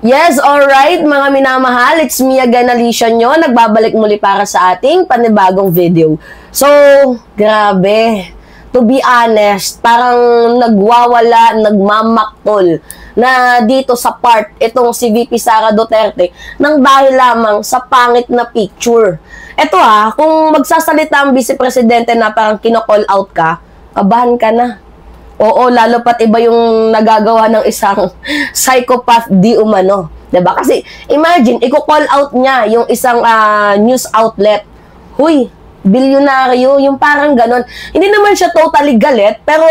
Yes, alright mga minamahal, it's me again, Alicia nyo, nagbabalik muli para sa ating panibagong video. So, grabe, to be honest, parang nagwawala, nagmamaktol na dito sa part itong si VP Sara Duterte nang dahil lamang sa pangit na picture. Eto kung magsasalita ang Vice Presidente na parang kino-call out ka, kabahan ka na. Oo, lalo pat iba yung nagagawa ng isang psychopath di umano. Diba? Kasi, imagine, i-call out niya yung isang news outlet. Huy, bilyonaryo, yung parang ganon. Hindi naman siya totally galit, pero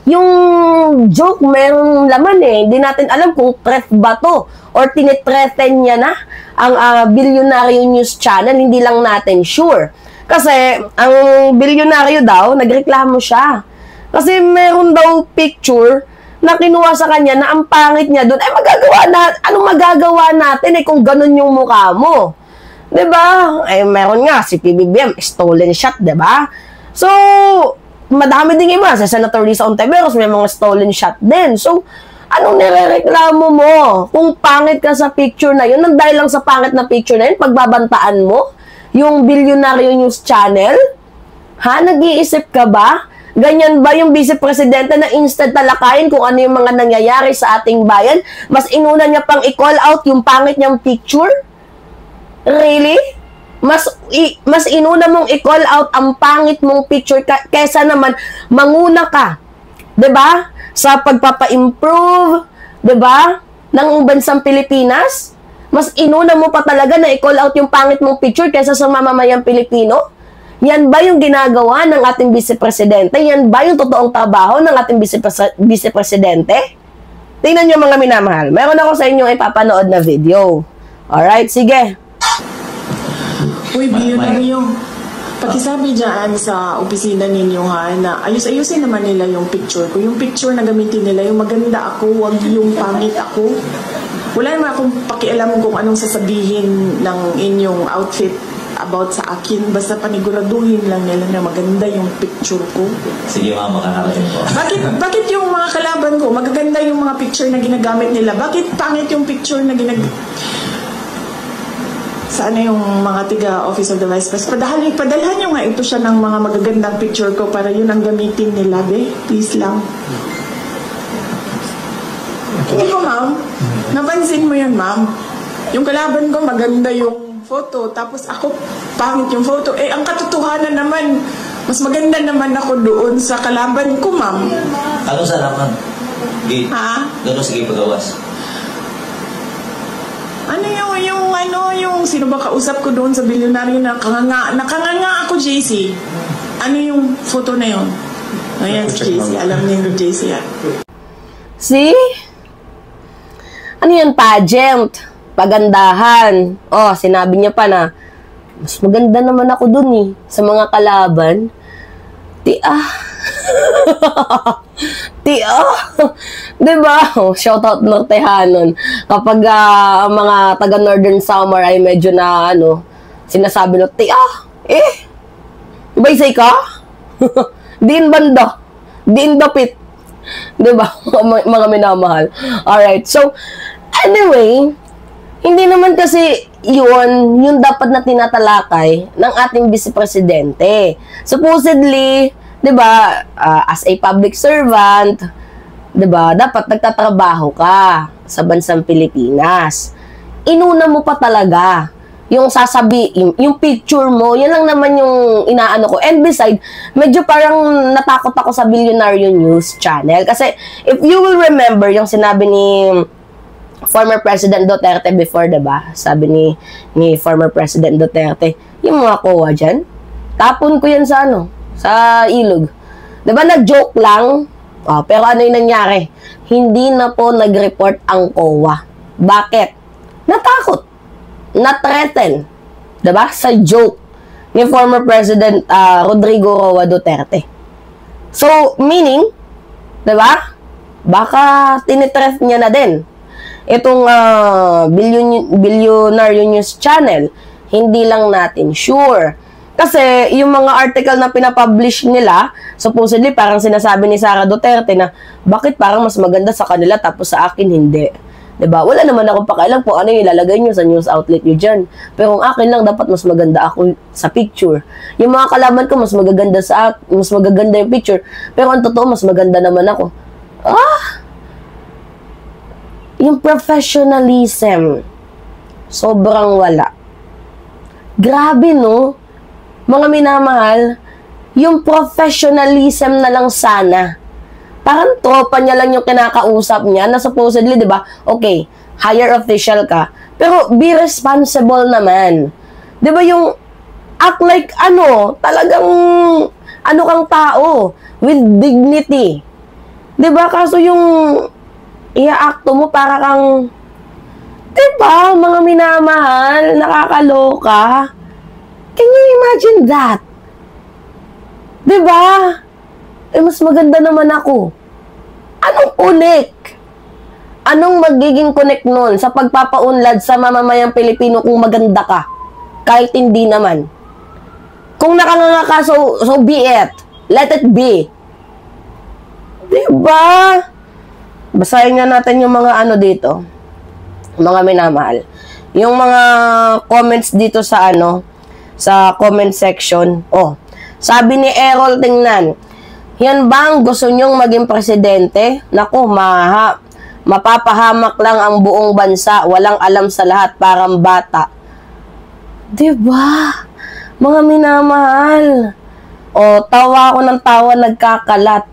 yung joke merong laman eh. Hindi natin alam kung threat ba to or tinitreten niya na ang bilyonaryo news channel. Hindi lang natin sure. Kasi, ang bilyonaryo daw, nagreklamo siya. Kasi meron daw picture na kinuha sa kanya na ang pangit niya doon. Anong magagawa natin kung ganun yung mukha mo? Diba? Meron nga si PBBM, stolen shot, diba? So, madami ding iba. Sa Senator Risa Ontiveros, may mga stolen shot din. So, anong nirereklamo mo? Kung pangit ka sa picture na yun, nang dahil lang sa pangit na picture na yun, pagbabantaan mo yung Bilyonaryo News Channel? Nag-iisip ka ba? Ganyan ba yung Vice Presidente na instant talakayin kung ano yung mga nangyayari sa ating bayan? Mas inuna niya pang i-call out yung pangit niyang picture? Really? Mas inuna mong i-call out ang pangit mong picture kesa naman manguna ka, 'di ba? Sa pagpapa-improve, 'di ba? Ng bansang Pilipinas? Mas inuna mo pa talaga na i-call out yung pangit mong picture kesa sa mamamayang Pilipino? Yan ba yung ginagawa ng ating Vice Presidente? Yan ba yung totoong trabaho ng ating Vice Presidente? Tingnan nyo mga minamahal. Meron ako sa inyo ipapanood na video. Alright, sige. Uy, Bilyonaryo. Pakisabi dyan sa opisina ninyo na ayus-ayusin naman nila yung picture ko. Yung picture na gamitin nila, yung maganda ako, wag yung pangit ako. Wala naman akong pakialam kung anong sasabihin ng inyong outfit about sa akin. Basta paniguraduhin lang nila na maganda yung picture ko. Sige ma'am, makakarating po. Bakit yung mga kalaban ko, magaganda yung mga picture na ginagamit nila? Bakit pangit yung picture na Sana yung mga tiga-Office of the Vice President? Padalhan nyo nga ito siya ng mga magagandang picture ko para yun ang gamitin nila, be. Please lang. Hindi ko, ma'am. Napansin mo yun, ma'am. Yung kalaban ko, maganda yung photo, tapos ako, pangit yung photo. Ang katotohanan naman, mas maganda naman ako doon sa kalaban ko, ma'am. Ano sana, ma'am? Gano'n sige pagawas? Yung sino ba kausap ko doon sa bilyonaryo na nakanganga ako, JC? Ano yung photo na yun? Ayan si JC, alam niyo yung JC yan. See? Ano yun, pageant? Pagandahan. Sinabi niya pa na, mas maganda naman ako dun sa mga kalaban. Diba? Shoutout Nortehanon. Kapag mga taga Northern Summer ay medyo na, sinasabi na, iba-isay ka? Diin banda. Diin dapit. Diba? Mga minamahal. Alright, so, anyway, hindi naman kasi yun dapat na tinatalakay ng ating Vice Presidente. Supposedly, 'di ba, as a public servant, 'di ba, dapat nagtatrabaho ka sa bansang Pilipinas. Inuna mo pa talaga yung yung picture mo, yan lang naman yung inaano ko. And beside, medyo parang natakot ako sa Bilyonaryo News Channel. Kasi, if you will remember, yung sinabi ni former President Duterte before, diba? Sabi ni former President Duterte, yung mga kowa dyan, tapon ko yan sa sa ilog. Diba, nag-joke lang, pero ano yung nangyari? Hindi na po nag-report ang COA. Bakit? Natakot. Na-threaten, diba? Sa joke ni former President Rodrigo Roa Duterte. So, meaning, diba? Baka tinitreat niya na din itong Bilyonaryo News Channel. Hindi lang natin sure. Kasi, yung mga article na pinapublish nila, supposedly, parang sinasabi ni Sara Duterte na, bakit parang mas maganda sa kanila tapos sa akin hindi? 'Diba? Wala naman akong pakialam kung ano yung ilalagay nyo sa news outlet nyo dyan. Pero ang akin lang, dapat mas maganda ako sa picture. Yung mga kalaban ko, mas magaganda yung picture. Pero ang totoo, mas maganda naman ako. Yung professionalism, sobrang wala. Grabe, no? Mga minamahal, yung professionalism na lang sana. Parang tropa niya lang yung kinakausap niya na supposedly, di ba? Okay, higher official ka. Pero be responsible naman. Di ba yung act like talagang kang tao with dignity. Di ba? Kaso yung ia-acto mo para kang, di ba, mga minamahal, nakakaloka. Can you imagine that? Di ba? Mas maganda naman ako. Anong connect? Anong magiging connect nun sa pagpapaunlad sa mamamayang Pilipino kung maganda ka? Kahit hindi naman. Kung nakanganga ka, so be it. Let it be. Diba? Basahin nga natin yung mga dito. Mga minamahal. Yung mga comments dito sa sa comment section. Sabi ni Errol, tingnan. Yan bang gusto nyong maging presidente? Naku, mapapahamak lang ang buong bansa. Walang alam sa lahat, parang bata. Diba? Mga minamahal. Tawa ako ng tawa, nagkakalat.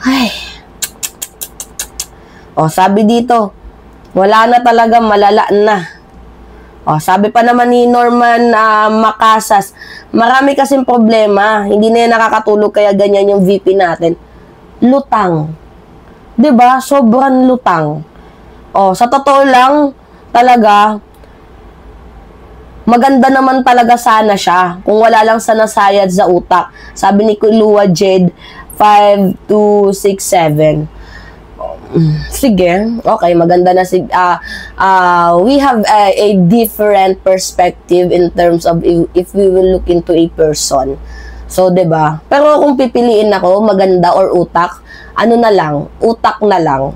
Ay. Sabi dito, wala na talaga, malala na. Sabi pa naman ni Norman Macasas, marami kasing problema, hindi na yan nakakatulog kaya ganyan yung VP natin. Lutang. 'Di ba? Sobrang lutang. Sa totoo lang, talaga, maganda naman talaga sana siya kung wala lang sa nasayad sa utak. Sabi ni Kulua Jed 5267. Sige, okay, maganda na we have a different perspective in terms of if we will look into a person. So, 'di ba? Pero kung pipiliin ako, maganda or utak, na lang, utak na lang.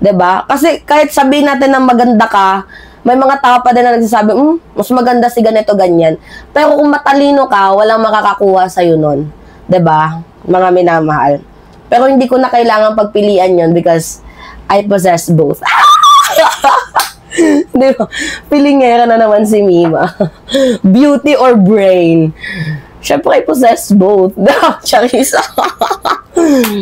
'Di ba? Kasi kahit sabihin natin na maganda ka, may mga tao pa din na nagsasabi, mas maganda si ganito, ganyan. Pero kung matalino ka, walang makakakuha sa'yo nun. 'Di ba? Mga minamahal. Pero hindi ko na kailangan pagpilian yon because I possess both. Di ba? Pilingera na naman si Mima. Beauty or brain? Siyempre, I possess both. Charis.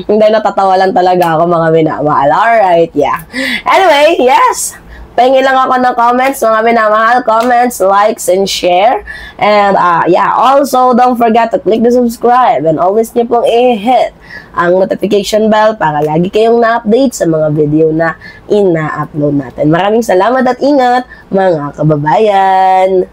Hindi, natatawa lang talaga ako, mga minamahal. Alright, yeah. Anyway, yes. Pengi lang ako ng comments, mga minamahal. Comments, likes, and share. And, yeah, also, don't forget to click the subscribe and always nyo pong i-hit ang notification bell para lagi kayong na-update sa mga video na ina-upload natin. Maraming salamat at ingat, mga kababayan!